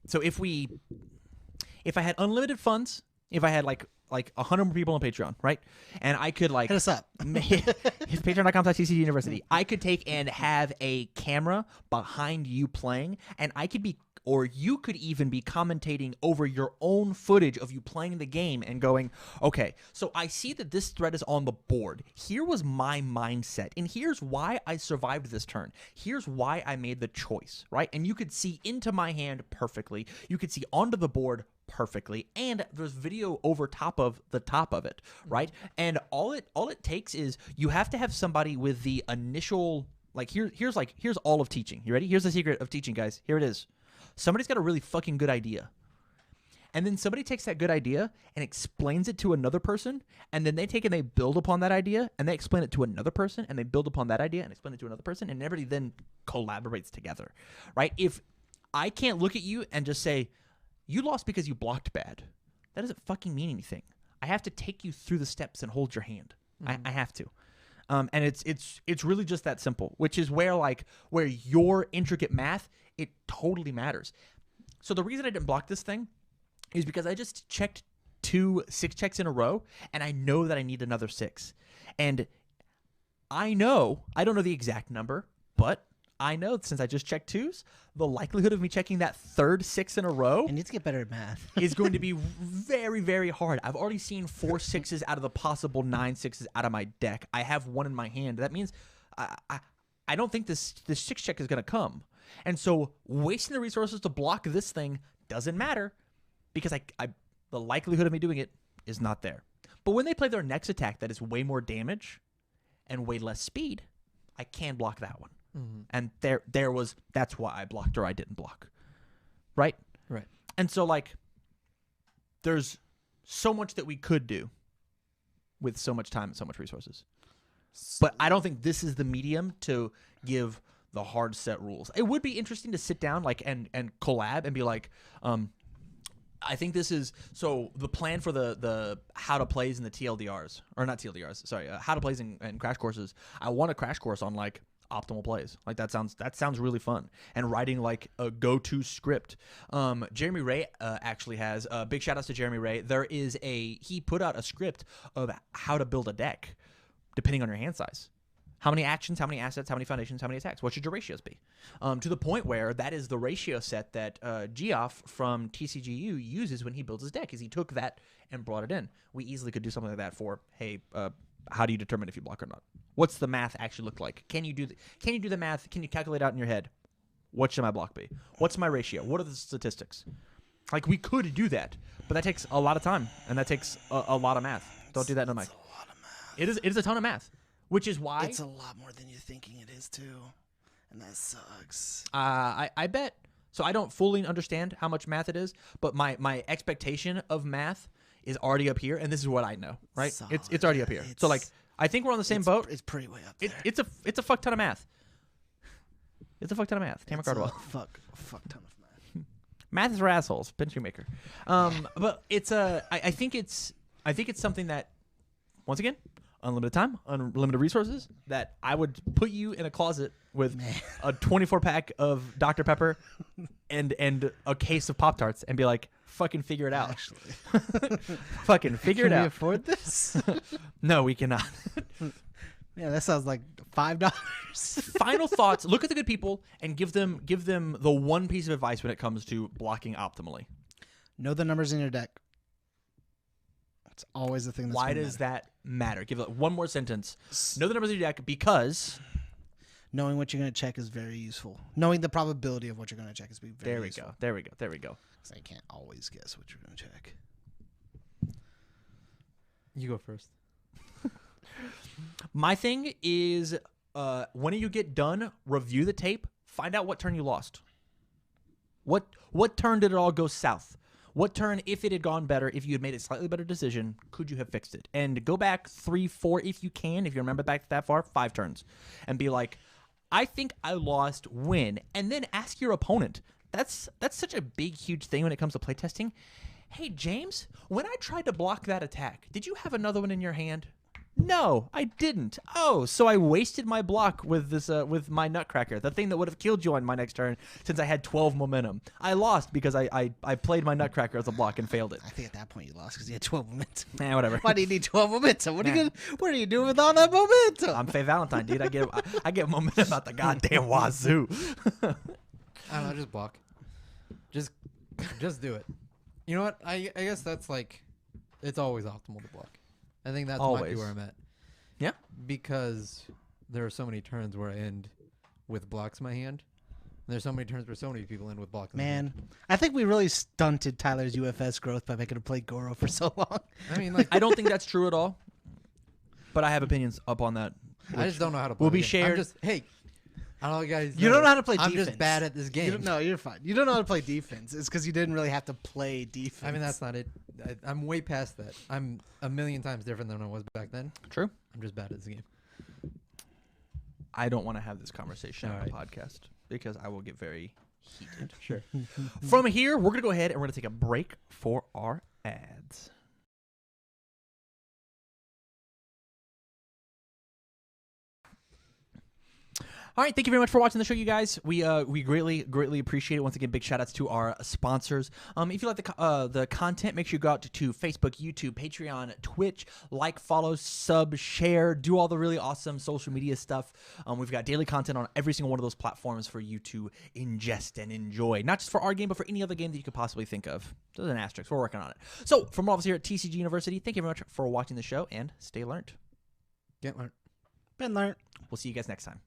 so if I had unlimited funds, if I had like 100 more people on Patreon, right? And I could like Hit us up. It's patreon.com/TCG University. I could take and have a camera behind you playing, and I could be, or you could even be commentating over your own footage of you playing the game and going, okay, so I see that this threat is on the board. Here was my mindset, and here's why I survived this turn. Here's why I made the choice, right? And you could see into my hand perfectly. You could see onto the board perfectly, and there's video over top of it, right? And all it takes is you have to have somebody with the initial, like, here's all of teaching. You ready? Here's the secret of teaching, guys. Here it is. Somebody's got a really fucking good idea, and then somebody takes that good idea and explains it to another person, and then they take and they build upon that idea, and they explain it to another person, and they build upon that idea and explain it to another person, and everybody then collaborates together, right? If I can't look at you and just say, you lost because you blocked bad, that doesn't fucking mean anything. I have to take you through the steps and hold your hand. I have to. And it's really just that simple, which is where your intricate math, it totally matters. So the reason I didn't block this thing is because I just checked 2 6 checks in a row, and I know that I need another 6. And I don't know the exact number, but I know since I just checked 2s, the likelihood of me checking that third 6 in a row I need to get better at math. is going to be very, very hard. I've already seen 4 6s out of the possible 9 6s out of my deck. I have 1 in my hand. That means I don't think this 6 check is going to come. And so wasting the resources to block this thing doesn't matter because the likelihood of me doing it is not there. But when they play their next attack that is way more damage and way less speed, I can block that one. Mm-hmm. And that's why I blocked or I didn't block. Right? Right. And so there's so much that we could do with so much time and so much resources. But I don't think this is the medium to give the hard set rules. It would be interesting to sit down and collab and be like, I think this is so the plan for the how to plays and the TLDRs, or not TLDRs, sorry, how to plays and crash courses. I want a crash course on optimal plays. That sounds really fun. And writing a go-to script. Jeremy Ray actually has big shout outs to Jeremy Ray. He put out a script of how to build a deck depending on your hand size. How many actions, how many assets, how many foundations, how many attacks? What should your ratios be? To the point where that is the ratio set that Geoff from TCGU uses when he builds his deck, is he took that and brought it in. We easily could do something like that for, hey, how do you determine if you block or not? What's the math actually look like? Can you do the math? Can you calculate out in your head? What should my block be? What's my ratio? What are the statistics? We could do that, but that takes a lot of time, and that takes a lot of math. Don't do that in the mic. It's a lot of math. It is a ton of math. Which is why it's a lot more than you're thinking it is too, and that sucks. I bet. So I don't fully understand how much math it is, but my expectation of math is already up here, and this is what I know, right? Solid. It's already up here. So I think we're on the same boat. It's pretty way up there. It's a fuck ton of math. It's a fuck ton of math. Tamara Cardwell. Fuck ton of math. Math is for assholes. Ben Shoemaker. But it's I think it's something that, once again, unlimited time, unlimited resources, that I would put you in a closet with a 24-pack of Dr. Pepper and a case of Pop-Tarts and be like, fucking figure it out. Actually. Fucking figure it Can we out. afford this? No, we cannot. Yeah, that sounds like $5. Final thoughts. Look at the good people and give them the one piece of advice when it comes to blocking optimally. Know the numbers in your deck. It's always the thing that's Why does that matter? Give it one more sentence. Know the numbers of your deck because knowing what you're going to check is very useful. Knowing the probability of what you're going to check is very useful. There we go. Because I can't always guess what you're going to check. You go first. My thing is, when you get done, review the tape. Find out what turn you lost. What turn did it all go south? What turn, if it had gone better, if you had made a slightly better decision, could you have fixed it? And go back 3, 4, if you can, if you remember back that far, 5 turns. And be like, I think I lost when. And then ask your opponent. That's such a big, huge thing when it comes to playtesting. Hey, James, when I tried to block that attack, did you have another one in your hand? No, I didn't. Oh, so I wasted my block with this with my Nutcracker, the thing that would have killed you on my next turn since I had 12 momentum. I lost because I played my Nutcracker as a block and failed it. I think at that point you lost because you had 12 momentum. Whatever. Why do you need 12 momentum? What are you doing with all that momentum? I'm Faye Valentine, dude. I get momentum out the goddamn wazoo. I don't know, just block. Just do it. You know what? I guess that's like, it's always optimal to block. I think that's might be where I'm at. Yeah. Because there are so many turns where I end with blocks in my hand. And there's so many turns where so many people end with blocks in their hand. Man, I think we really stunted Tyler's UFS growth by making him play Goro for so long. I mean, like, I don't think that's true at all, but I have opinions up on that. I just don't know how to play will be the game. shared. I'm just, hey, I don't know, guys. You don't know how to play I'm defense. just bad at this game. No, you're fine. You don't know how to play defense. It's because you didn't really have to play defense. I mean, that's not it. I'm way past that. I'm a million times different than I was back then. True. I'm just bad at this game. I don't want to have this conversation All on the right. podcast because I will get very heated. Sure. From here, we're going to go ahead and we're going to take a break for our ads. All right, thank you very much for watching the show, you guys. We greatly appreciate it. Once again, big shout outs to our sponsors. If you like the content, make sure you go out to Facebook, YouTube, Patreon, Twitch, like, follow, sub, share, do all the really awesome social media stuff. We've got daily content on every single one of those platforms for you to ingest and enjoy, not just for our game, but for any other game that you could possibly think of. There's an asterisk. We're working on it. So, from all of us here at TCG University, thank you very much for watching the show and stay learned. Get learned. Been learned. We'll see you guys next time.